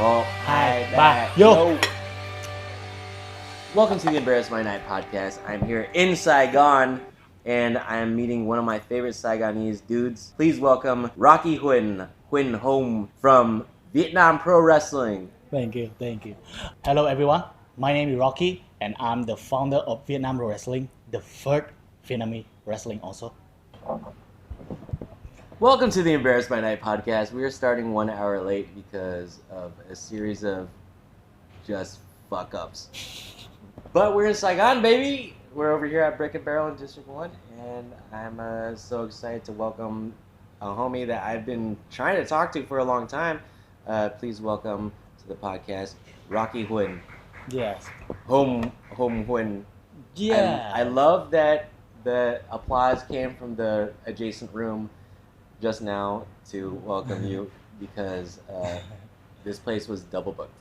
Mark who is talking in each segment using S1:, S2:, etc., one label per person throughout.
S1: Well,
S2: Hi,
S1: back.
S2: bye. Yo.
S1: Welcome to the Embarrass My Night podcast. I'm here in Saigon, and I'm meeting one of my favorite Saigonese dudes. Please welcome Rocky Huynh home from Vietnam Pro Wrestling.
S2: Thank you. Hello everyone, my name is Rocky and I'm the founder of Vietnam Pro Wrestling, the first Vietnamese wrestling also.
S1: Welcome to the Embarrass My Night podcast. We are starting 1 hour late because of a series of just fuck-ups. But we're in Saigon, baby! We're over here at Brick and Barrel in District 1, and I'm so excited to welcome a homie that I've been trying to talk to for a long time. Please welcome to the podcast, Rocky Huynh.
S2: Yes.
S1: Home Huynh.
S2: Yeah.
S1: I love that the applause came from the adjacent room just now to welcome you because this place was double booked.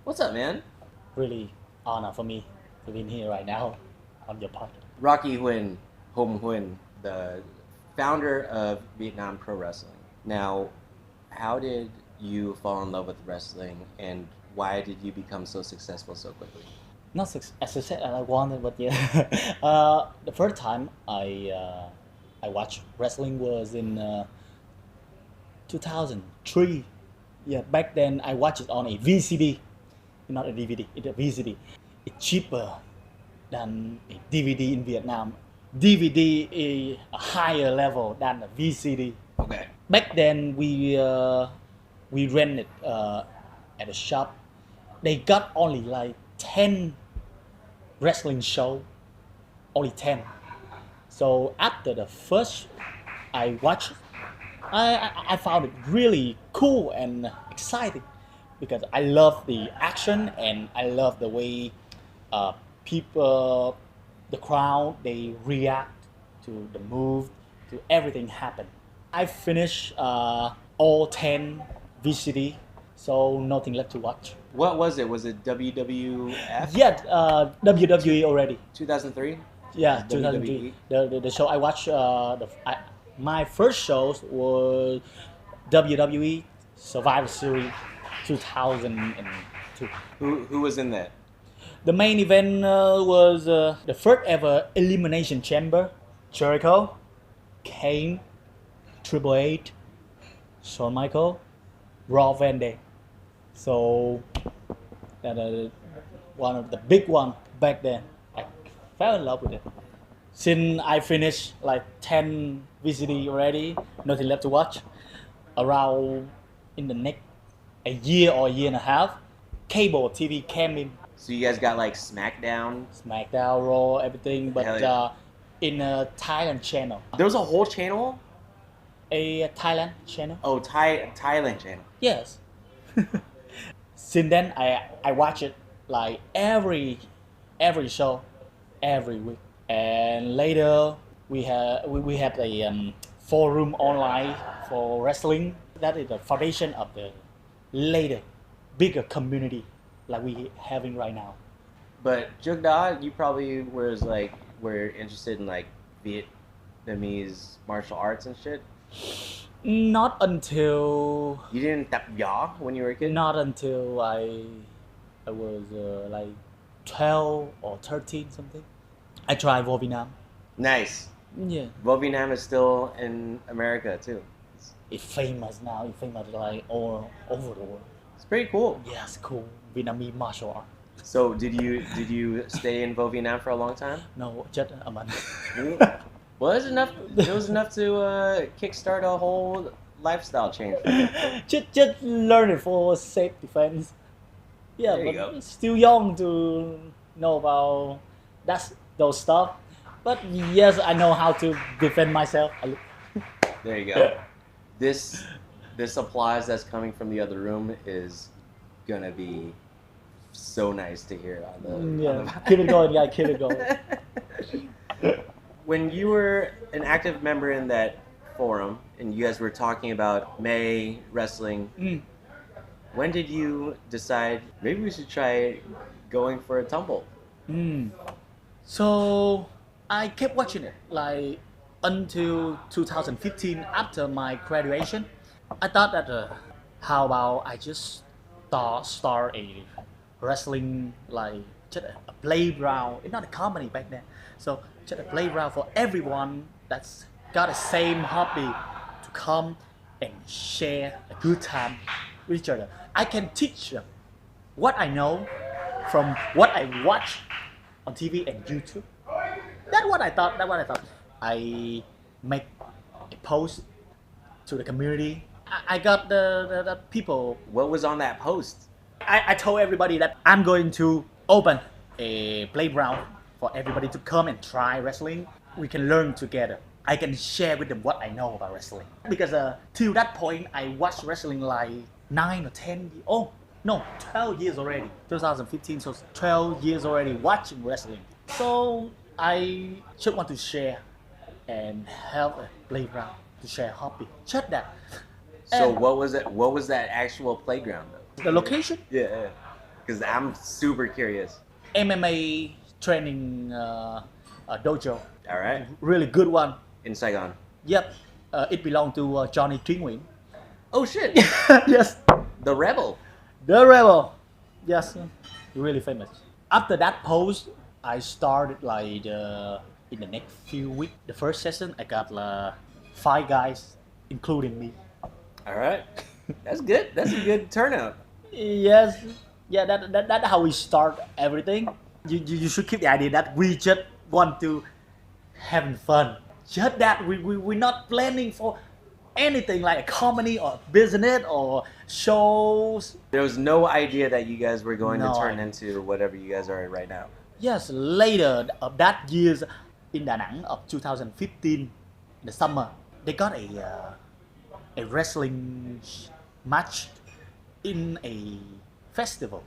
S1: What's up, man?
S2: Really honor for me to be here right now on your podcast.
S1: Rocky Huynh, Home Huynh, the founder of Vietnam Pro Wrestling. Now, how did you fall in love with wrestling and why did you become so successful so quickly?
S2: Not as I said I wanted, but yeah. The first time I watched wrestling was in 2003. Yeah, back then I watched it on a VCD, not a DVD. It's a VCD. It's cheaper than a DVD in Vietnam. DVD is a higher level than a VCD.
S1: Okay.
S2: Back then we rent it at a shop. They got only like 10 wrestling show, only 10. So after the first I watched, I found it really cool and exciting because I love the action and I love the way people, the crowd, they react to the move, to everything happen. I finished all 10 VCD, so nothing left to watch.
S1: What was it? Was it WWF?
S2: Yeah, WWE already.
S1: 2003?
S2: Yeah,
S1: WWE?
S2: 2003. The show I watched, my first shows was WWE Survivor Series 2002.
S1: Who was in that?
S2: The main event was the first ever Elimination Chamber. Jericho, Kane, Triple H, Shawn Michaels, Raw Van Dam. So that one of the big one back then. I fell in love with it. Since I finished like 10 VCD already, nothing left to watch. Around in the next a year or a year and a half, cable TV came in.
S1: So you guys got like SmackDown?
S2: SmackDown, Raw, everything, but
S1: Yeah.
S2: In a Thailand channel.
S1: There was a whole channel?
S2: A Thailand channel?
S1: Oh, Thailand channel.
S2: Yes. Since then, I watch it like every show, every week. And later, we have a forum online for wrestling. That is the foundation of the later, bigger community like we having right now.
S1: But trước đó, you probably were interested in like Vietnamese martial arts and shit?
S2: Not until
S1: You didn't tap gió when you were a kid?
S2: Not until I was like 12 or 13 something. I tried Vô Vietnam.
S1: Nice.
S2: Yeah.
S1: Vô Vietnam is still in America too.
S2: It's famous now. It's famous like all over the world.
S1: It's pretty cool.
S2: Yes, cool. Vietnamese martial art.
S1: So did you stay in Vô Vietnam for a long time?
S2: No, just a month.
S1: Well, it was enough to kickstart a whole lifestyle change.
S2: just learn it for self defense. Yeah,
S1: There you
S2: but
S1: go.
S2: it's still young to know about those stuff. But yes, I know how to defend myself.
S1: There you go. This applause that's coming from the other room is gonna be so nice to hear on the.
S2: Yeah,
S1: on the
S2: keep it going, guys. Keep it going.
S1: When you were an active member in that forum and you guys were talking about May wrestling, when did you decide maybe we should try going for a tumble?
S2: So I kept watching it like until 2015 after my graduation. I thought that how about I just start a wrestling like just a playground. It's not a company back then, so just a playground for everyone that's got the same hobby to come and share a good time with each other. I can teach them what I know from what I watch on TV and YouTube. That's what I thought. I make a post to the community. I got the people.
S1: What was on that post?
S2: I told everybody that I'm going to open a playground for everybody to come and try wrestling. We can learn together. I can share with them what I know about wrestling. Because till that point, I watched wrestling like 9 or 10 years. Oh, no, 12 years already. 2015, so 12 years already watching wrestling. So I just want to share and have a playground to share hobby. Just that.
S1: So
S2: And
S1: what was it? What was that actual playground though?
S2: the location?
S1: Yeah. Because I'm super curious.
S2: MMA training dojo.
S1: All right.
S2: Really good one.
S1: In Saigon.
S2: Yep. It belonged to Johnny Huynh.
S1: Oh shit.
S2: Yes.
S1: The Rebel.
S2: The Rebel. Yes. Really famous. After that post, I started like in the next few weeks. The first session, I got 5 guys, including me.
S1: All right. That's good. That's a good turnout.
S2: Yes. Yeah, that's how we start everything. You should keep the idea that we just want to having fun. Just that we're not planning for anything like a comedy or business or shows.
S1: There was no idea that you guys were going to
S2: No
S1: turn
S2: idea.
S1: into whatever you guys are right now.
S2: Yes, later of that years in Da Nang of 2015, in the summer, they got a wrestling match in a festival,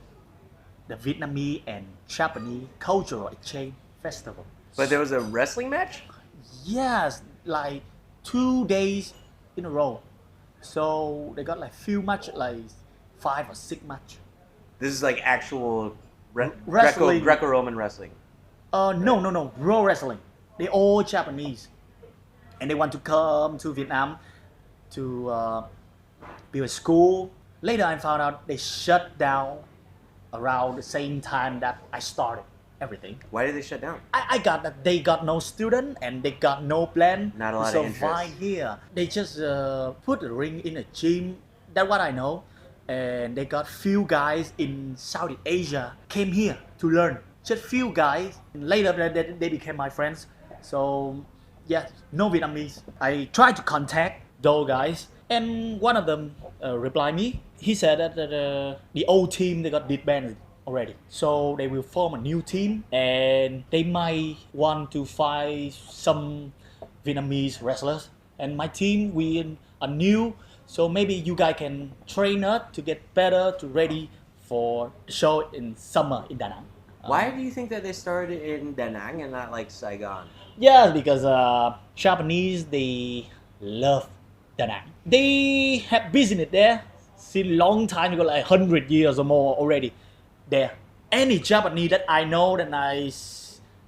S2: the Vietnamese and Japanese cultural exchange festival.
S1: But there was a wrestling match?
S2: Yes, like 2 days in a row. So they got like few match, like 5 or 6 match.
S1: This is like actual
S2: Wrestling.
S1: Greco-Roman wrestling.
S2: No, pro wrestling. They all Japanese, and they want to come to Vietnam to build a school. Later, I found out they shut down around the same time that I started everything.
S1: Why did they shut down?
S2: I got that they got no student and they got no plan
S1: Not a
S2: to
S1: lot of
S2: survive
S1: interest.
S2: here. They just put a ring in a gym. That's what I know. And they got few guys in Southeast Asia came here to learn. Just few guys. Later they became my friends. So yeah, no Vietnamese. I tried to contact those guys, and one of them replied me. He said that the old team they got disbanded already, so they will form a new team, and they might want to find some Vietnamese wrestlers. And my team, we are new, so maybe you guys can train us to get better, to ready for the show in summer in Da Nang.
S1: Why do you think that they started in Da Nang and not like Saigon?
S2: Yeah, because Japanese, they love Da Nang. They have business there since long time ago, like 100 years or more already there. Any Japanese that I know, that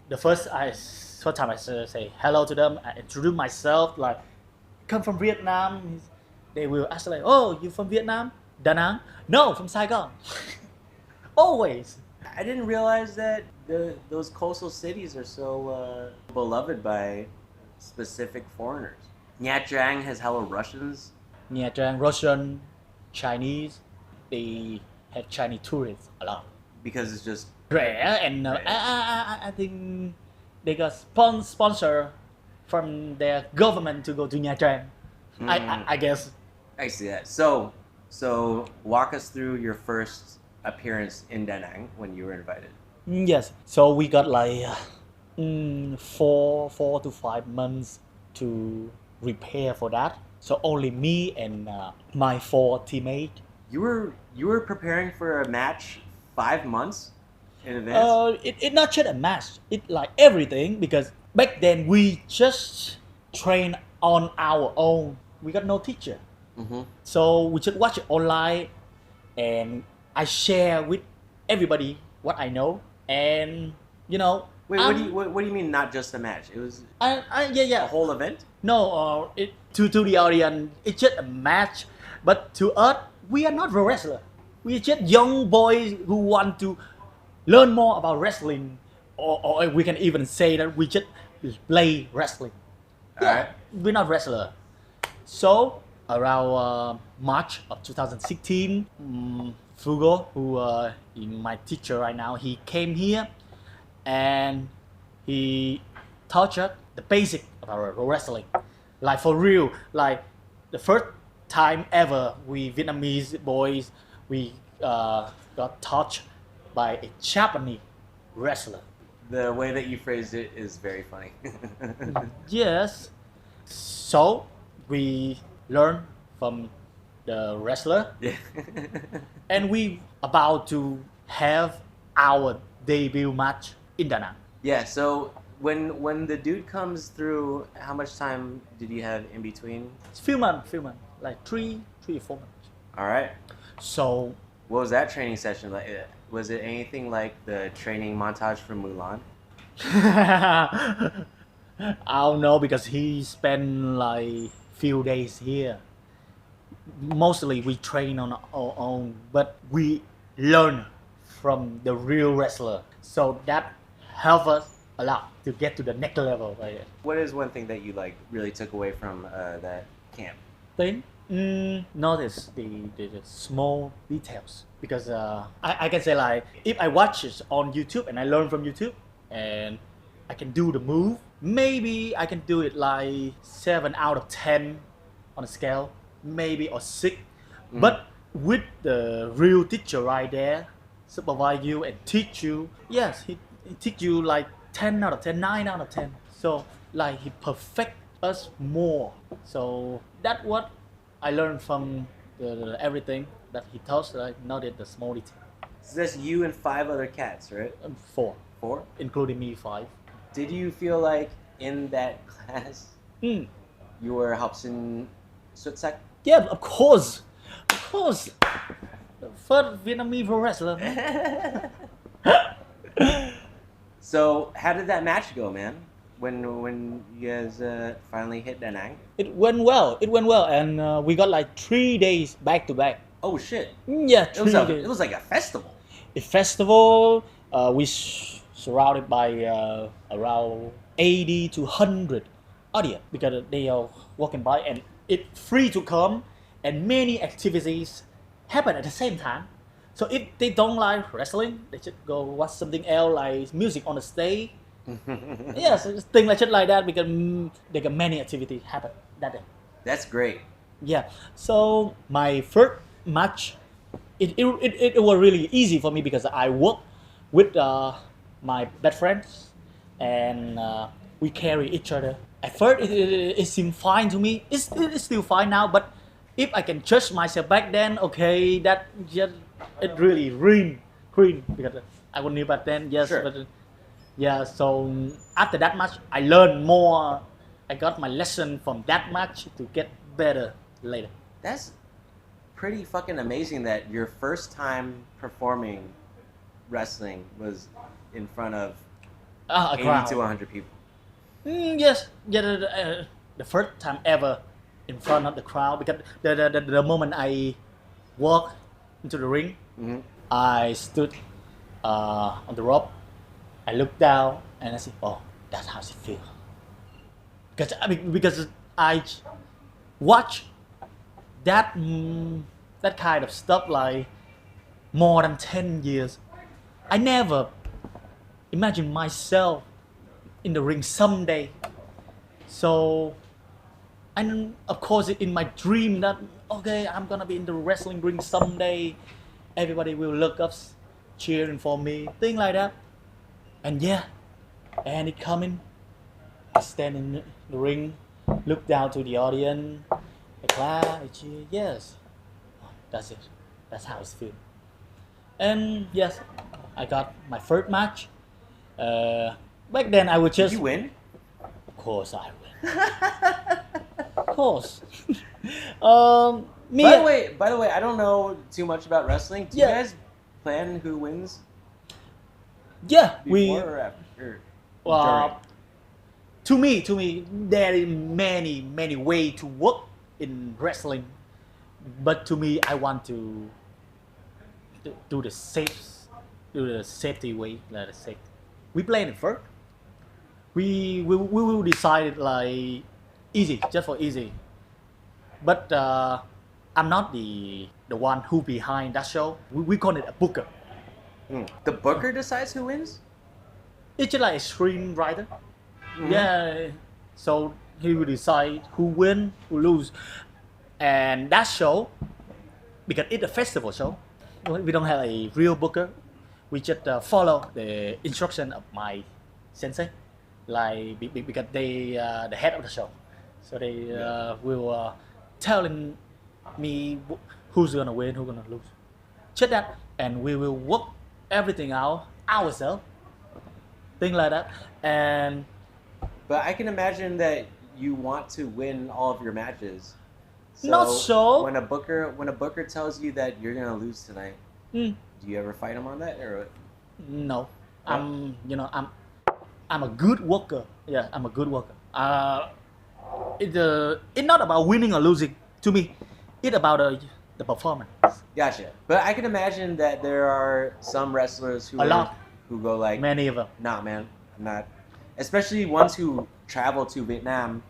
S2: the first time I say hello to them, I introduce myself, like, come from Vietnam. They will ask like, oh, you from Vietnam? Da Nang? No, from Saigon. Always.
S1: I didn't realize that those coastal cities are so beloved by specific foreigners. Nha Trang has hella Russians.
S2: Nha Trang, Russian, Chinese, they have Chinese tourists a lot.
S1: Because it's just
S2: Rare, and
S1: Rare.
S2: I think they got sponsor from their government to go to Nha Trang. I guess.
S1: I see that. So walk us through your first appearance in Da Nang when you were invited.
S2: Yes. So we got like 4 to 5 months to prepare for that. So only me and my 4 teammates.
S1: You were preparing for a match 5 months in advance.
S2: It not just a match. It like everything, because back then we just train on our own. We got no teacher.
S1: Mm-hmm.
S2: So we just watch it online, and I share with everybody what I know, and you know.
S1: Wait, what do you mean not just a match? It was
S2: Yeah.
S1: a whole event?
S2: No, to the audience, it's just a match, but to us, we are not pro wrestler. we're just young boys who want to learn more about wrestling, or we can even say that we just play wrestling.
S1: Alright.
S2: We're not wrestler. So around March of 2016, Fugo, who is my teacher right now, he came here and he taught us the basic of our wrestling, like for real, like the first time ever we Vietnamese boys we got taught by a Japanese wrestler.
S1: The way that you phrased it is very funny.
S2: Yes. So we learn from the wrestler,
S1: Yeah.
S2: and we about to have our debut match in Da Nang.
S1: Yeah, so when the dude comes through, how much time did you have in between?
S2: It's few months, like three or 4 months.
S1: Alright.
S2: So
S1: What was that training session like? Was it anything like the training montage from Mulan?
S2: I don't know because he spent like few days here. Mostly we train on our own, but we learn from the real wrestler. So that helped us a lot to get to the next level. Right?
S1: What is one thing that you like really took away from that camp?
S2: Thing? Notice the small details, because I can say like if I watch it on YouTube and I learn from YouTube and I can do the move, maybe I can do it like 7 out of 10 on a scale, maybe or 6. But with the real teacher right there, supervise you and teach you, yes, he teach you like 10 out of 10, 9 out of 10. So like he perfect us more. So that's what I learned from the everything that he taught, like not the small detail.
S1: So that's you and 5 other cats, right?
S2: 4,
S1: 4?
S2: including me, 5.
S1: Did you feel like in that class you were Hobson Sutsak?
S2: Yeah, of course. The first Vietnamese pro wrestler.
S1: So how did that match go, man? When you guys finally hit Da Nang?
S2: It went well, and we got like 3 days back to back.
S1: Oh shit!
S2: Yeah,
S1: It
S2: 3
S1: was
S2: days.
S1: it was like a festival.
S2: A festival, we surrounded by around 80 to 100 audience, because they are walking by and it's free to come, and many activities happen at the same time. So if they don't like wrestling, they should go watch something else like music on the stage. Yes, things like that, because there are many activities happen that day.
S1: That's great.
S2: Yeah. So my first match, it was really easy for me because I work with my best friends, and we carry each other. At first, it seemed fine to me. It's still fine now, but if I can judge myself back then, okay, that just it really clean because I was new back then. Yes,
S1: Sure.
S2: but yeah. So after that match, I learned more. I got my lesson from that match to get better later.
S1: That's pretty fucking amazing that your first time performing wrestling was in front of
S2: A
S1: 80
S2: crowd.
S1: to 100 people.
S2: Yes, yeah, the first time ever in front of the crowd, because the moment I walked into the ring,
S1: Mhm.
S2: I stood on the rope, I looked down and I said, "Oh, that's how it feels." Because I watch that kind of stuff like more than 10 years. I never imagined myself in the ring someday. So, and of course in my dream that, okay, I'm gonna be in the wrestling ring someday. Everybody will look up, cheering for me, thing like that. And yeah, and it coming. I stand in the ring, look down to the audience, I clap, I cheer. Yes, that's it. That's how it feels. And yes, I got my first match. Back then I would
S1: Did
S2: just.
S1: you win?
S2: Of course I win. Of course. Me.
S1: By the way, I don't know too much about wrestling. Do
S2: Yeah.
S1: you guys plan who wins
S2: Yeah,
S1: before
S2: we.
S1: or after?
S2: Uh, to me, there is many way to work in wrestling, but to me, I want to do the safety way, like the safety. We plan it first. We will decide like easy, just for easy. But I'm not the one who behind that show. We call it a booker.
S1: The booker decides who wins?
S2: It's just like a screenwriter. Yeah. So he will decide who win, who lose, and that show, because it's a festival show, we don't have a real booker. We just follow the instruction of my sensei, like because they the head of the show, so they will telling me who's gonna win, who's gonna lose. Just that, and we will work everything out ourselves, things like that. And
S1: but I can imagine that you want to win all of your matches.
S2: Not so.
S1: When a booker tells you that you're gonna lose tonight, do you ever fight him on that or?
S2: No, I'm a good worker. Yeah, I'm a good worker. It's not about winning or losing to me. It's about the performance.
S1: Gotcha. But I can imagine that there are some wrestlers who go like,
S2: many of them.
S1: Nah, man, I'm not. Especially ones who travel to Vietnam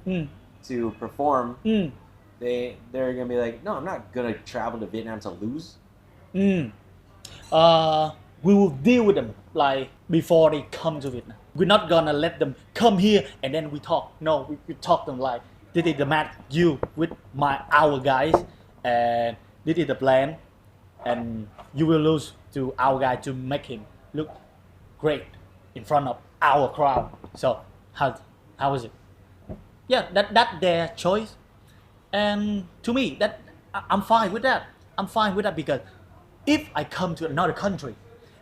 S1: to perform. They're gonna be like, no, I'm not gonna travel to Vietnam to lose.
S2: We will deal with them like before they come to Vietnam. We're not gonna let them come here and then we talk. No, we talk them like, this is the match you with our guys, and this is the plan, and you will lose to our guy to make him look great in front of our crowd. So how is it? Yeah, that's their choice, and to me that I'm fine with that. I'm fine with that because if I come to another country,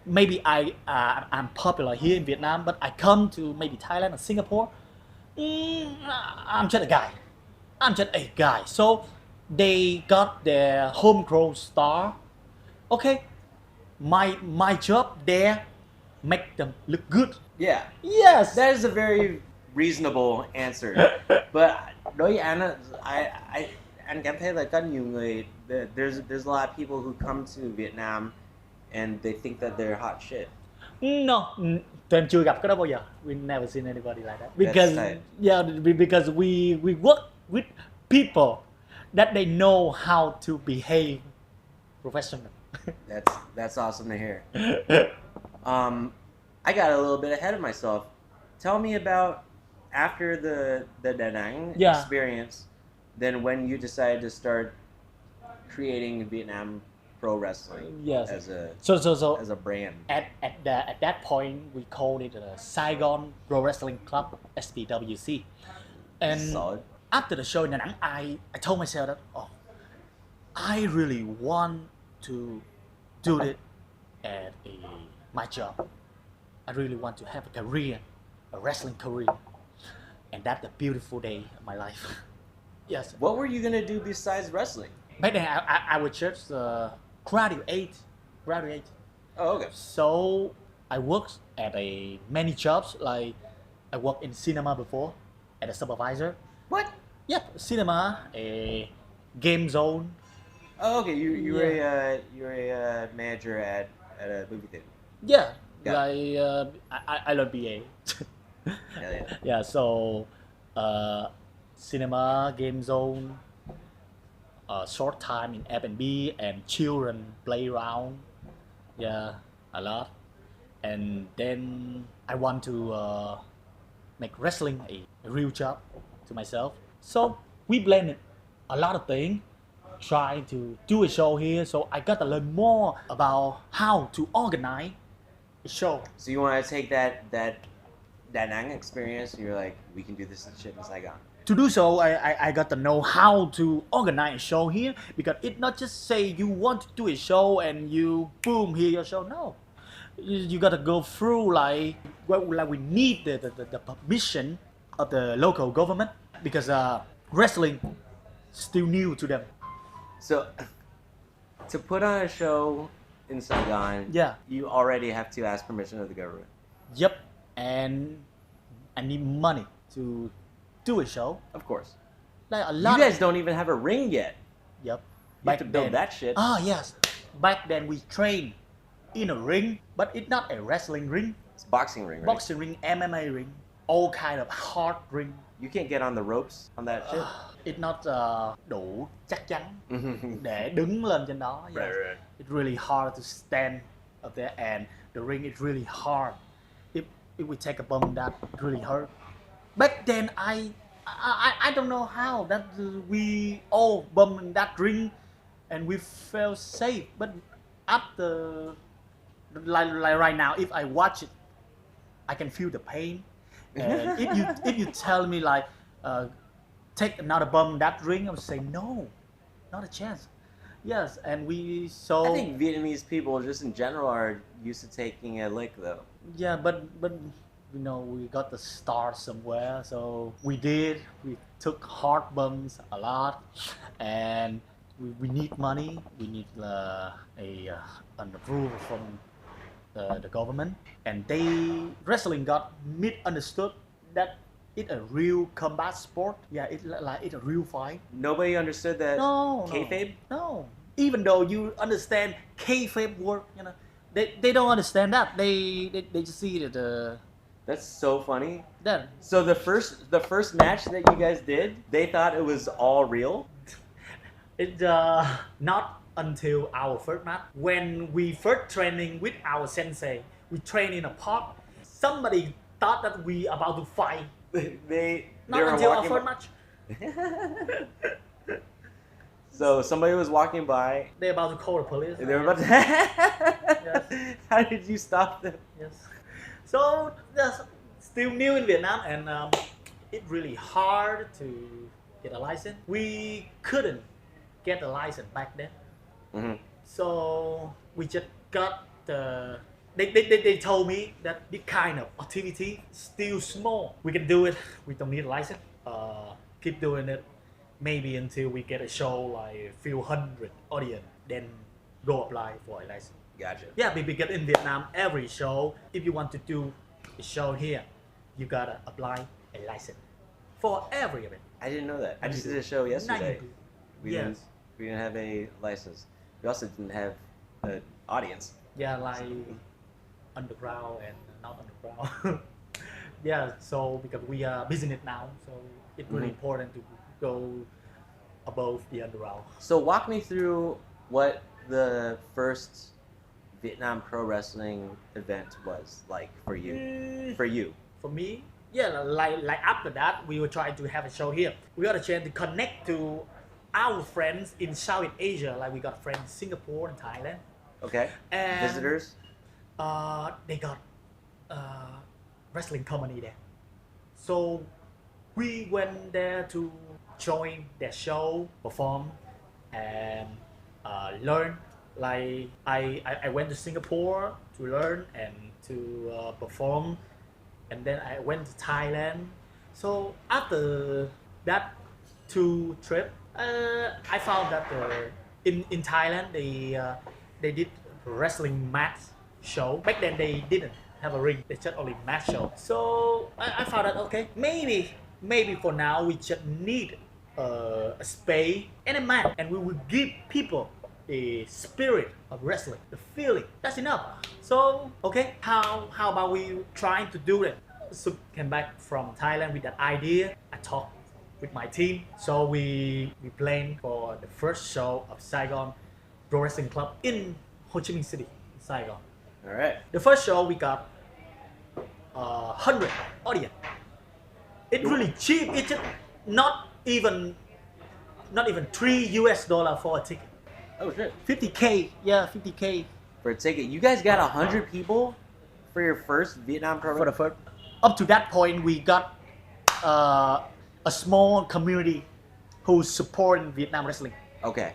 S2: maybe I'm popular here in Vietnam, but I come to maybe Thailand or Singapore, I'm just a guy. I'm just a guy. So they got their homegrown star. Okay, my job there, make them look good.
S1: Yeah.
S2: Yes.
S1: That is a very reasonable answer. But đối với anh cảm thấy là có nhiều người, there's a lot of people who come to Vietnam and they think that they're hot shit.
S2: No, tụi em chưa gặp cái đó bao giờ. We never seen anybody like that. Because we work with people that they know how to behave professional.
S1: That's awesome to hear. I got a little bit ahead of myself. Tell me about after the Da Nang experience, then when you decided to start creating Vietnam Pro Wrestling as a brand.
S2: At that point, we called it Saigon Pro Wrestling Club, SPWC. And
S1: solid.
S2: After the show in Da Nang, I told myself that I really want to do it at my job. I really want to have a career, a wrestling career, and that's the beautiful day of my life. Yes.
S1: What were you gonna do besides wrestling?
S2: Back then, I was just graduate.
S1: Oh, okay.
S2: So I worked at many jobs. Like I worked in cinema before, as a supervisor.
S1: What?
S2: Yep, cinema, a game zone.
S1: Oh, okay. You were a manager at a movie theater.
S2: Yeah. Like I learned BA. Yeah. So cinema, game zone, short time in F&B and children playground. Yeah, a lot. And then I want to make wrestling a real job to myself. So we blended a lot of things, trying to do a show here. So I got to learn more about how to organize a show.
S1: So you want to take that Da Nang experience, and you're like, we can do this shit in Saigon.
S2: To do so, I got to know how to organize a show here, because it's not just say you want to do a show and you boom, here your show. No, you got to go through like we need the permission of the local government, because wrestling still new to them.
S1: So to put on a show in Saigon, you already have to ask permission of the government.
S2: Yep, and I need money to do a show.
S1: Of course.
S2: Like a lot.
S1: You guys don't even have a ring yet.
S2: Yep.
S1: You have to build that shit.
S2: Yes. back then we train in a ring, but it's not a wrestling ring,
S1: It's a boxing ring, right?
S2: boxing ring, MMA ring, all kind of hard ring.
S1: You can't get on the ropes on that shit.
S2: It's not đủ chắc chắn
S1: Mhm.
S2: để đứng lên trên đó.
S1: Right, right.
S2: It's really hard to stand up there, and the ring is really hard. If we take a bump, that really hurt. Back then, I don't know how that we all bump in that ring, and we felt safe. But after, like right now, if I watch it, I can feel the pain. And if you tell me like take another bump in that ring, I would say no, not a chance. Yes, and we so.
S1: I think Vietnamese people, just in general, are used to taking a lick, though.
S2: Yeah, but you know, we got to start somewhere, so we did. We took hard bumps a lot, and we need money. We need an approval from the government, and wrestling got misunderstood that it's a real combat sport. Yeah, it's a real fight.
S1: Nobody understood that kayfabe?
S2: No. Even though you understand kayfabe work, you know, they don't understand that. They just see that.
S1: That's so funny.
S2: Then
S1: So the first match that you guys did, they thought it was all real.
S2: it's not until our first match when we first training with our sensei. We train in a park. Somebody thought that we about to fight.
S1: They
S2: Not
S1: were
S2: until our
S1: walking
S2: first
S1: by-
S2: match.
S1: So somebody was walking by.
S2: They about to call the police.
S1: And they were about to.
S2: Yes.
S1: How did you stop them?
S2: Yes. So that's still new in Vietnam, and it's really hard to get a license. We couldn't get a license back then.
S1: Mm-hmm.
S2: So we just got the. They told me that this kind of activity is still small. We can do it. We don't need a license. Keep doing it. Maybe until we get a show like a few hundred audience, then go apply for a license.
S1: Gotcha.
S2: Yeah, because in Vietnam, every show, if you want to do a show here, you gotta apply a license for every event.
S1: I didn't know that. I just
S2: 92.
S1: did a show yesterday.
S2: 92.
S1: We
S2: Yes.
S1: didn't have a license. We also didn't have an audience.
S2: Yeah, like underground and not underground. Yeah, so because we are business now, so it's really important to go above the underground.
S1: So walk me through what the first Vietnam pro wrestling event was like for you. For you.
S2: For me, yeah, like after that, we were trying to have a show here. We got a chance to connect to our friends in Southeast Asia, like we got friends in Singapore and Thailand.
S1: Okay.
S2: And
S1: Visitors.
S2: they got wrestling company there. So we went there to join their show, perform, and learn. Like I went to Singapore to learn and to perform, and then I went to Thailand. So after that 2 trip, I found that in Thailand they did wrestling match show. Back then they didn't have a ring; they just only match show. So I found that okay, maybe for now we just need a space and a mat, and we will give people the spirit of wrestling, the feeling. That's enough. So okay, how about we trying to do it? So came back from Thailand with that idea. I talked with my team. So we planned for the first show of Saigon Pro Wrestling Club in Ho Chi Minh City, Saigon.
S1: All right.
S2: The first show we got 100 audience. It's really cheap. It's just not even $3 for a ticket.
S1: Oh shit.
S2: 50K, yeah, 50K
S1: For a ticket. You guys got 100 people for your first Vietnam pro
S2: for the first. Up to that point, we got a small community who's supporting Vietnam wrestling.
S1: Okay.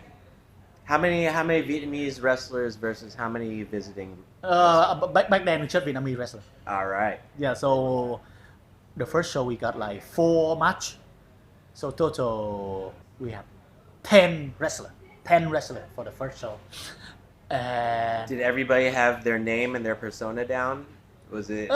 S1: How many Vietnamese wrestlers versus how many visiting?
S2: Back then, we just Vietnamese wrestling.
S1: All right.
S2: Yeah, so the first show we got like 4 match. So total we have 10 wrestlers. 10 wrestlers for the first show.
S1: Did everybody have their name and their persona down? Was it?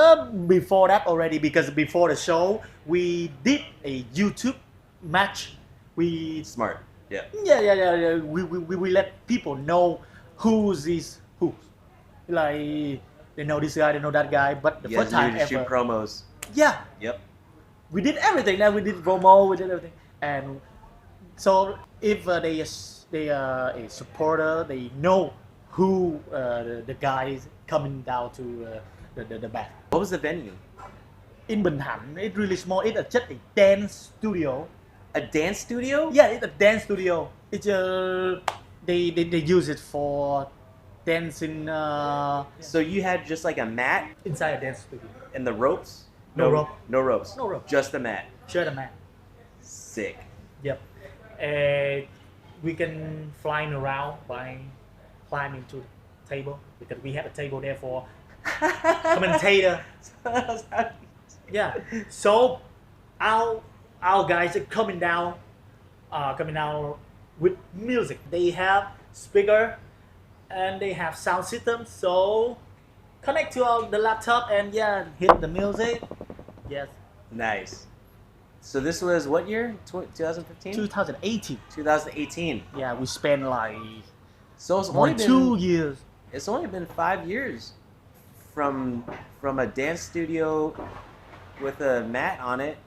S2: Before that already, because before the show we did a YouTube match. We
S1: Smart. Yeah.
S2: yeah. We let people know who's this who, like they know this guy, they know that guy, but the
S1: You
S2: first
S1: guys
S2: time
S1: knew to shoot
S2: ever,
S1: promos.
S2: yeah,
S1: Yep.
S2: we did everything. Now we did promo, we did everything, and so if they are a supporter, they know who the guy is coming down to the back.
S1: What was the venue?
S2: In Bình Thạnh, it's really small. It's just a dance studio.
S1: A dance studio?
S2: Yeah, it's a dance studio. It's they use it for dancing
S1: So you had just like a mat
S2: inside a dance studio.
S1: and the ropes?
S2: No rope.
S1: No ropes.
S2: No rope.
S1: Just the mat.
S2: Share the mat.
S1: Sick.
S2: Yep. We can fly around by climbing to the table because we have a table there for commentator. Yeah. So our guys are coming down with music. They have speaker and they have sound system. So connect to the laptop and yeah, hit the music. Yes.
S1: Nice. So this was what year? 2015?
S2: 2018.
S1: 2018.
S2: Yeah, we spent like
S1: So it's
S2: more
S1: only
S2: than
S1: been
S2: 2 years.
S1: It's only been 5 years from a dance studio with a mat on it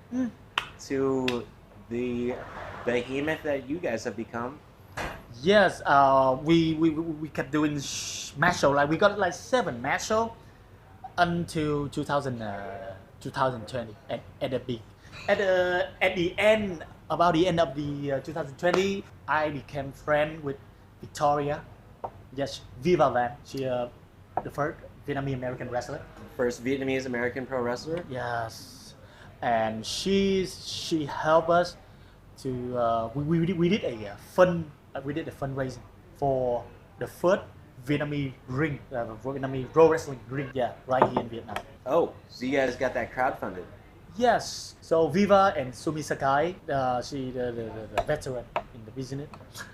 S1: to the behemoth that you guys have become.
S2: Yes, we kept doing match show. Like we got like 7 match show until 2020 at the big. At the end, about the end of the 2020, I became friend with Victoria. Yes, Viva Van. She the first Vietnamese American wrestler.
S1: First Vietnamese American pro wrestler.
S2: Yes, and she helped us to we did a fundraising for the first Vietnamese ring, Vietnamese pro wrestling ring. Yeah, right here in Vietnam.
S1: Oh, so you guys got that crowdfunded.
S2: Yes, so Viva and Sumi Sakai, she the veteran in the business.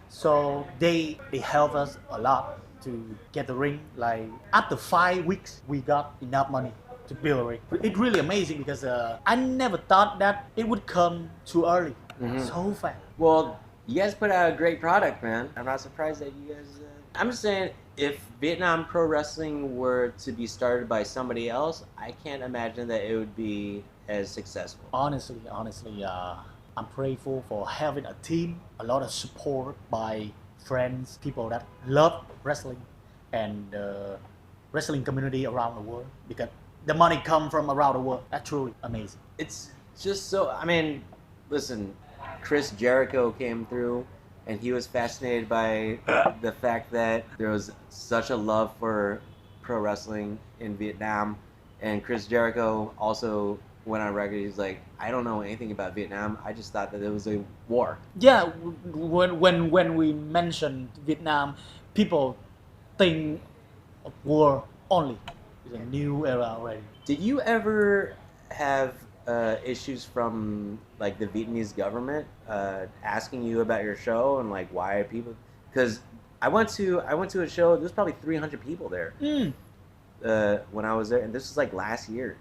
S2: So they help us a lot to get the ring. Like after 5 weeks, we got enough money to build a ring. It's really amazing because I never thought that it would come too early, so fast.
S1: Well, you guys put out a great product, man. I'm not surprised that you guys. I'm just saying, if Vietnam pro wrestling were to be started by somebody else, I can't imagine that it would be as successful.
S2: Honestly, I'm grateful for having a team, a lot of support by friends, people that love wrestling, and the wrestling community around the world. Because the money come from around the world. That's truly amazing.
S1: It's just so. I mean, listen, Chris Jericho came through, and he was fascinated by the fact that there was such a love for pro wrestling in Vietnam, and Chris Jericho also went on record. He's like, I don't know anything about Vietnam. I just thought that it was a war.
S2: Yeah, when we mention Vietnam, people think of war only. It's a new era already.
S1: Did you ever have issues from like the Vietnamese government asking you about your show and like why are people? Because I went to a show. There's probably 300 people there when I was there, and this was like last year.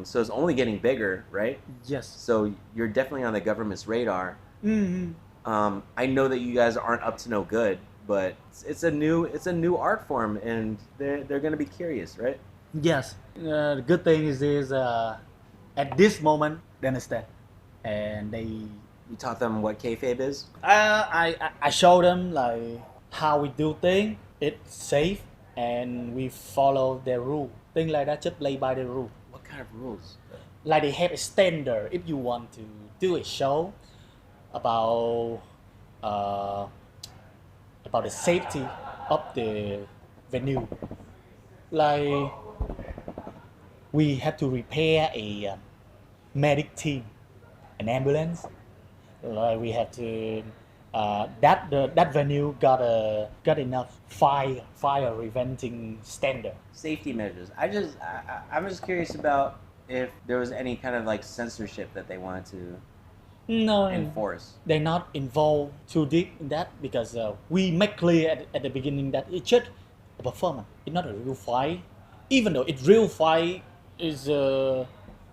S1: So it's only getting bigger, right?
S2: Yes.
S1: So you're definitely on the government's radar. I know that you guys aren't up to no good, but it's a new art form, and they're gonna be curious, right?
S2: Yes. The good thing is at this moment they understand, and they.
S1: You taught them what kayfabe is.
S2: I show them like how we do things. It's safe, and we follow their rule. Things like that, just play by the rule.
S1: What kind of rules?
S2: Like they have a standard. If you want to do a show about the safety of the venue, like we have to repair a medic team, an ambulance. Like we have to that venue got enough fire preventing standard.
S1: Safety measures. I'm just curious about if there was any kind of like censorship that they wanted to
S2: No,
S1: enforce.
S2: they're not involved too deep in that because we make clear at the beginning that it's just a performance. It's not a real fight. Even though it's real fight is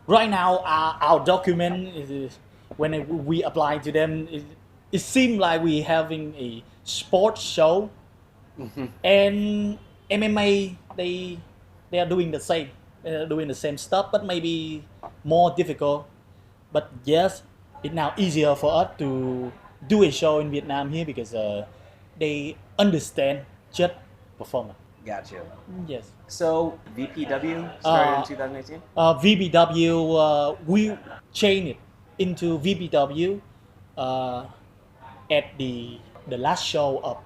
S2: right now our document is when we apply to them it seems like we having a sports show And MMA they are doing the same. They're doing the same stuff, but maybe more difficult. But yes, it's now easier for us to do a show in Vietnam here because they understand just performance.
S1: Got you.
S2: Yes.
S1: So VPW started in 2018.
S2: VBW, we changed it into VBW at the last show of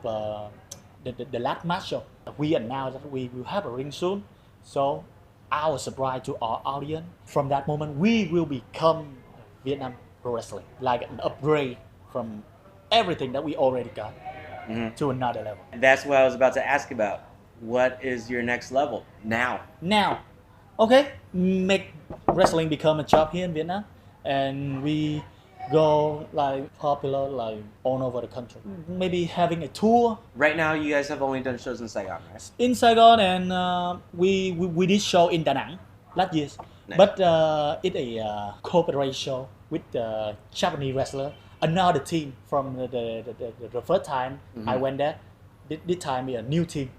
S2: the last match show. We announced that we will have a ring soon, so our surprise to our audience. From that moment, we will become Vietnam Pro Wrestling, like an upgrade from everything that we already got to another level.
S1: That's what I was about to ask about. What is your next level now?
S2: Now, okay, make wrestling become a job here in Vietnam, and we go like popular like all over the country. Maybe having a tour
S1: Right now, you guys have only done shows in Saigon, right?
S2: in Saigon, and we did show in Da Nang last year,
S1: Nice.
S2: but it's a cooperation show with the Japanese wrestler, another team from the first time I went there. This time we a new team,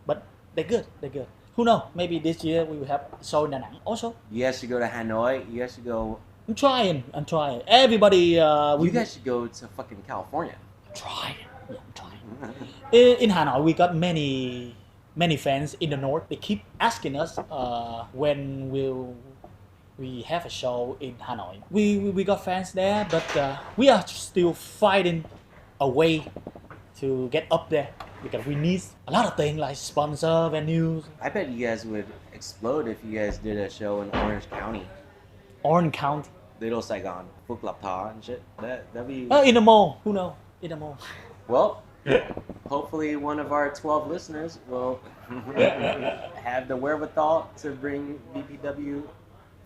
S2: but they're good. Who knows? Maybe this year we will have a show in Da Nang also.
S1: You guys should go to Hanoi. You guys should go.
S2: I'm trying. Everybody,
S1: You guys should go to fucking California.
S2: I'm trying. In Hanoi, we got many fans in the north. They keep asking us when will we have a show in Hanoi. We got fans there, but we are still fighting a way to get up there because we need a lot of things like sponsor, venues.
S1: I bet you guys would explode if you guys did a show in Orange County,
S2: Orange County.
S1: Little Saigon, Phuc Lap Ta and shit. That'd be.
S2: In the mall. Who knows? In the mall.
S1: Well, hopefully one of our 12 listeners will have the wherewithal to bring VPW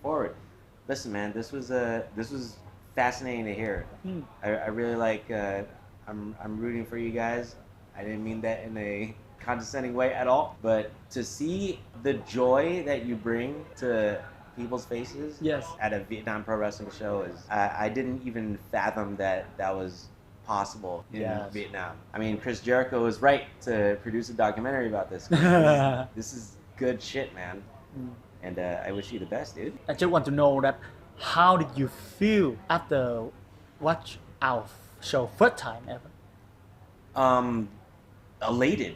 S1: forward. Listen, man, this was fascinating to hear. I really like. I'm rooting for you guys. I didn't mean that in a condescending way at all, but to see the joy that you bring to people's faces
S2: Yes.
S1: at a Vietnam pro wrestling show is I didn't even fathom that was possible in
S2: Yes.
S1: Vietnam. I mean, Chris Jericho was right to produce a documentary about this. This is good shit, man. And I wish you the best, dude.
S2: I just want to know that how did you feel after watch our show first time ever?
S1: Elated.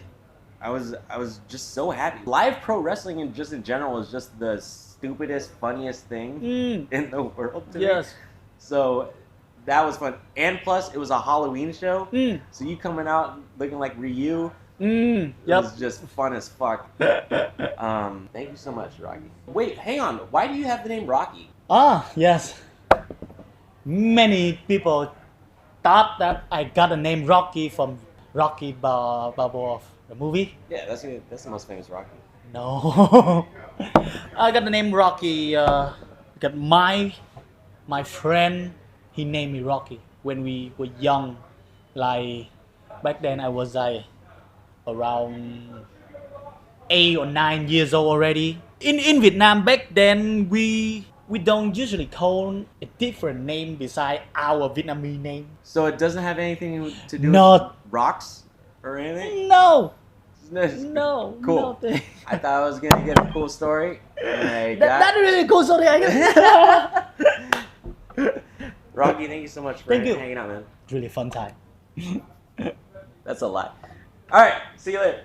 S1: I was just so happy. Live pro wrestling and just in general is just the stupidest, funniest thing in the world to me.
S2: Yes.
S1: So that was fun. And plus, it was a Halloween show. So you coming out looking like Ryu. It was just fun as fuck. Thank you so much, Rocky. Wait, hang on. Why do you have the name Rocky?
S2: Yes. Many people thought that I got the name Rocky from Rocky Balboa, the movie.
S1: Yeah, that's the most famous Rocky.
S2: No. I got the name Rocky because my friend, he named me Rocky when we were young. Like back then I was like around 8 or 9 years old already. In Vietnam back then we don't usually call a different name beside our Vietnamese name.
S1: So it doesn't have anything to do
S2: Not-
S1: with rocks or anything?
S2: No.
S1: It's
S2: No.
S1: Cool.
S2: Nothing.
S1: I thought I was gonna get a cool story. And I
S2: That's really cool story, I guess.
S1: Rocky, thank you so much for
S2: Thank you.
S1: hanging out, man.
S2: Really fun time.
S1: That's a lot. All right, see you later.